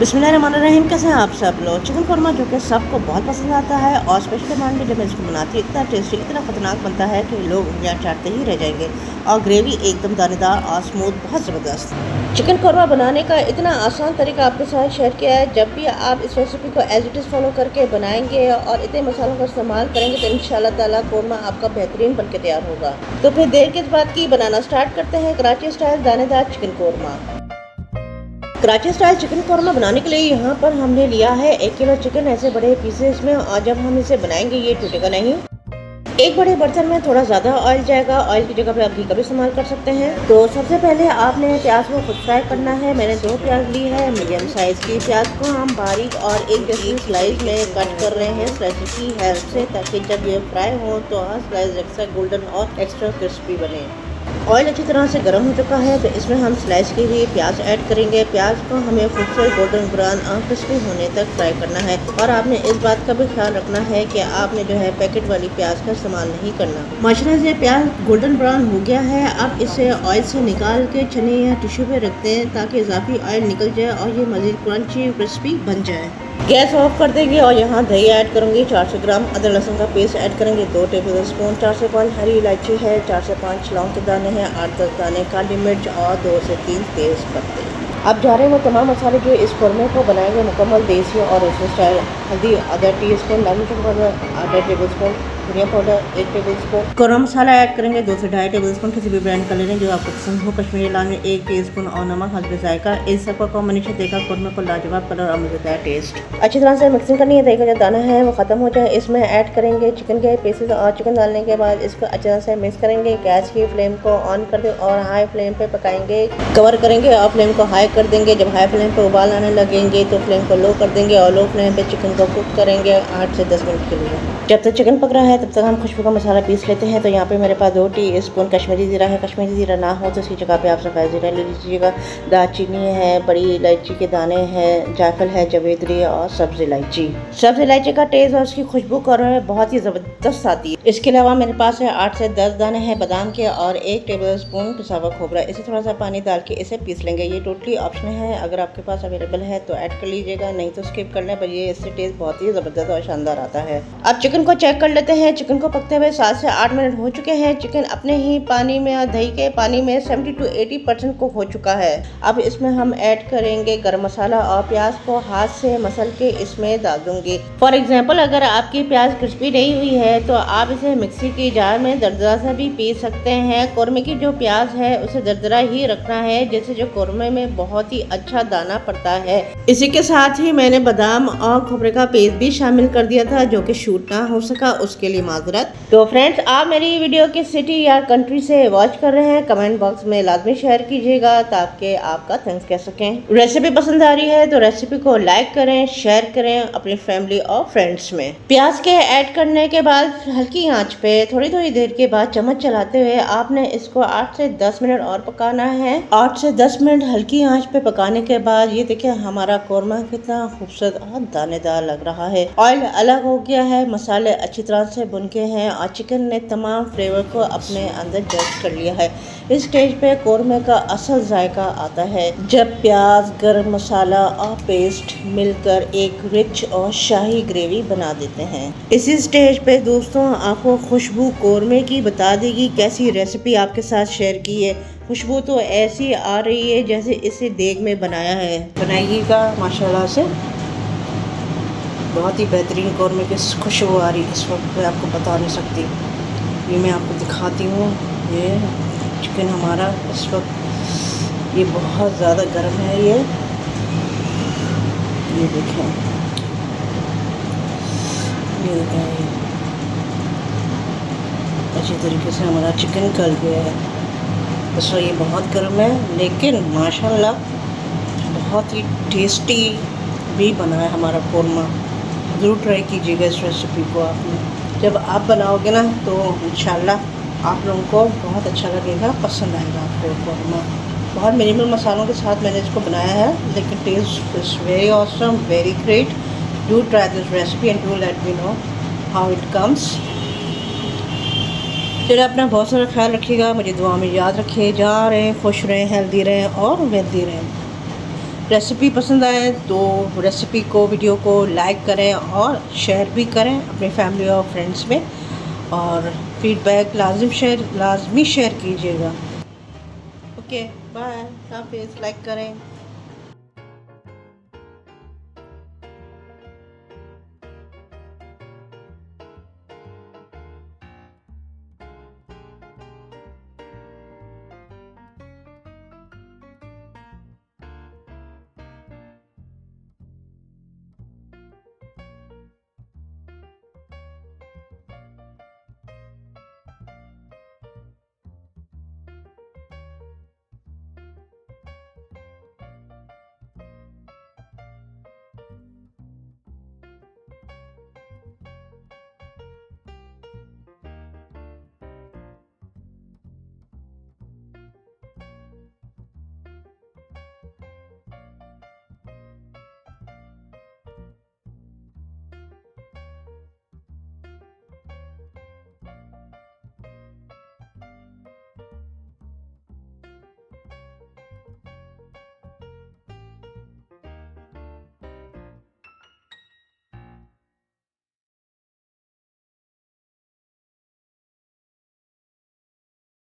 बिस्मिल्लाहिर्रहमानिर्रहीम। कैसे हैं आप सब लोग। चिकन कौरमा जो कि सबको बहुत पसंद आता है और स्पेशली मांडी जब मैं इसको बनाती हूँ इतना टेस्टी इतना ख़तरनाक बनता है कि लोग उंगलियां चाटते ही रह जाएंगे। और ग्रेवी एकदम दानेदार और स्मूथ, बहुत ज़बरदस्त। चिकन कौरमा बनाने का इतना आसान तरीका आपके साथ शेयर किया है। जब भी आप इस रेसिपी को एज इट इज़ फॉलो करके बनाएंगे और इतने मसालों का इस्तेमाल करेंगे तो इंशाल्लाह ताला कौरमा आपका बेहतरीन बनके तैयार होगा। तो फिर देर किस बात की, बनाना स्टार्ट करते हैं कराची स्टाइल दानेदार chicken korma. Karachi style chicken korma बनाने के लिए यहाँ पर हमने लिया है 1 किलो चिकन ऐसे बड़े पीसेस में। और जब हम इसे बनाएंगे ये टूटेगा नहीं। एक बड़े बर्तन में थोड़ा ज़्यादा ऑयल जाएगा। ऑयल की जगह पे आप घी का भी इस्तेमाल कर सकते हैं। तो सबसे पहले आपने प्याज को खुद फ्राई करना है। मैंने 2 प्याज ली है मीडियम साइज़ की। प्याज को हम बारीक और एक जैसी स्लाइस में कट कर रहे हैं स्लाइस की हेल्प से, ताकि जब ये फ्राई हो तो स्लाइस एक्स्ट्रा गोल्डन और एक्स्ट्रा क्रिस्पी बने। ऑयल अच्छी तरह से गर्म हो चुका है तो इसमें हम स्लाइस की हुई प्याज ऐड करेंगे। प्याज को हमें खूबसूरत गोल्डन ब्राउन और क्रिस्पी होने तक फ्राई करना है। और आपने इस बात का भी ख्याल रखना है कि आपने जो है पैकेट वाली प्याज का इस्तेमाल नहीं करना। माशाल्लाह से प्याज गोल्डन ब्राउन हो गया है। अब इसे ऑयल से निकाल के छन्नी या टिश्यू पे रखते हैं ताकि इजाफी ऑयल निकल जाए और ये मज़ीद क्रंची क्रिस्पी बन जाए। गैस ऑफ कर देंगे और यहाँ दही ऐड करूँगी। 400 ग्राम अदरक लहसुन का पेस्ट ऐड करेंगे। 2 टेबल स्पून 4 से 5 हरी इलायची है। 4 से 5 लौंग के दाने हैं। 8-10 दाने काली मिर्च और 2 से 3 तेज पत्ते। अब जा रहे हैं वो तमाम मसाले जो इस कौरमे को बनाएंगे मुकम्मल देसी और देसी स्टाइल। हल्दी आधा टीस्पून, लाल मिर्च पाउडर आधा टेबल स्पून, धनिया पाउडर 1 टेबल स्पून, गरम मसाला ऐड करेंगे 2 से 2.5 टेबल स्पून। किसी भी ब्रांड का ले लें जो आपको पसंद हो। कश्मीरी लाल मिर्च 1 टीस्पून और नमक हल्के जायका। इस सब का कॉम्बिनेशन देगा कौरमे को लाजवाब कलर और मज़ेदार टेस्ट। अच्छी तरह से मिक्सिंग करनी है। दही का जो दाना है वो ख़त्म हो जाए। इसमें ऐड करेंगे चिकन के पीसेस और चिकन डालने के बाद इसको अच्छी तरह से मिक्स करेंगे। गैस की फ्लेम को ऑन कर दें और हाई फ्लेम पे पकाएंगे। कवर करेंगे और फ्लेम को हाई कर देंगे। जब हाई फ्लेम पे उबाल आने लगेंगे तो फ्लेम को लो कर देंगे और लो फ्लेम पे चिकन को कुक करेंगे 8 से 10 मिनट के लिए। जब तक चिकन पक रहा है तब तक हम खुशबू का मसाला पीस लेते हैं। तो यहाँ पे मेरे पास 2 टीस्पून कश्मीरी ज़ीरा है। कश्मीरी ज़ीरा ना हो तो इसकी जगह पे आप सफ़ेद ज़ीरा ले लीजिएगा। दालचीनी है, बड़ी इलायची के दाने हैं, जायफल है, जवेत्री और सब्ज़ इलायची। सब्ज़ इलायची का टेस्ट और उसकी खुशबू कौरमे में बहुत ही ज़बरदस्त आती है। इसके अलावा मेरे पास है 8 से 10 दाने हैं बादाम के और 1 टेबल स्पून पिसा हुआ खोबरा। इसे थोड़ा सा पानी डाल के इसे पीस लेंगे। ये टोटली ऑप्शनल है, अगर आपके पास अवेलेबल है तो ऐड कर लीजिएगा, नहीं तो स्किप कर लें। पर ये इससे टेस्ट बहुत ही ज़बरदस्त और शानदार आता है। अब चिकन को चेक कर लेते हैं। चिकन को पकते हुए 7 से 8 मिनट हो चुके हैं। चिकन अपने ही पानी में और दही के पानी में 70 to 80% कुक हो चुका है। अब इसमें हम ऐड करेंगे गरम मसाला और प्याज को हाथ से मसल के इसमें डाल दूंगी। फॉर एग्जाम्पल अगर आपकी प्याज क्रिस्पी नहीं हुई है तो आप इसे मिक्सी की जार में दरदरा से भी पीस सकते हैं। कौरमे की जो प्याज है उसे दरदरा ही रखना है, जैसे जो कौरमे में बहुत ही अच्छा दाना पड़ता है। इसी के साथ ही मैंने बादाम और खोपरे का पेस्ट भी शामिल कर दिया था जो कि शूट ना हो सका, उसके लिए माजरत। तो फ्रेंड्स, आप मेरी वीडियो किस सिटी या कंट्री से वॉच कर रहे हैं कमेंट बॉक्स में लाजमी शेयर कीजिएगा ताकि आपका थैंक्स कह सकें। रेसिपी पसंद आ रही है तो रेसिपी को लाइक करें, शेयर करें अपनी फैमिली और फ्रेंड्स में। प्याज के ऐड करने के बाद हल्की आंच पे थोड़ी थोड़ी देर के बाद चम्मच चलाते हुए आपने इसको 8 से 10 मिनट और पकाना है। 8 से 10 मिनट हल्की आंच पे पकाने के बाद ये देखिए हमारा कौरमा कितना खूबसूरत और दानेदार लग रहा है। ऑयल अलग हो गया है, मसाले अच्छी तरह से भुन के हैं और चिकन ने तमाम फ्लेवर को अपने अंदर जज कर लिया है। इस स्टेज पे कौरमे का असल जायका आता है जब प्याज, गरम मसाला और पेस्ट मिलकर एक रिच और शाही ग्रेवी बना देते हैं। इसी स्टेज पे दोस्तों आपको खुशबू कौरमे की बता देगी कैसी रेसिपी आपके साथ शेयर की है। खुशबू तो ऐसी आ रही है जैसे इसे देग में बनाया है। बनाइएगा माशाल्लाह से, बहुत ही बेहतरीन कौरमे की खुशबू आ रही है इस वक्त, मैं आपको बता नहीं सकती। ये मैं आपको दिखाती हूँ। ये चिकन हमारा इस वक्त ये बहुत ज़्यादा गर्म है। ये देखें, ये देखें अच्छी तरीके से हमारा चिकन गल गया है। बस ये बहुत गर्म है लेकिन माशाल्लाह बहुत ही टेस्टी भी बना है हमारा कौरमा। ज़रूर ट्राई कीजिएगा इस रेसिपी को। आपने जब आप बनाओगे ना तो इंशाल्लाह आप लोगों को बहुत अच्छा लगेगा, पसंद आएगा आपको कौरमा। बहुत मिनिमल मसालों के साथ मैंने इसको बनाया है लेकिन taste is very awesome, very great. Do try this recipe and do let me know how it comes. चलिए अपना बहुत सारा ख्याल रखिएगा, मुझे दुआ में याद रखिए। जा रहें, खुश रहें, हेल्दी रहें और वेल्दी रहें। रेसिपी पसंद आए तो रेसिपी को, वीडियो को लाइक करें और शेयर भी करें अपने फैमिली और फ्रेंड्स में, और फीडबैक लाजमी शेयर कीजिएगा। ओके बाय, हाफिज़। लाइक करें।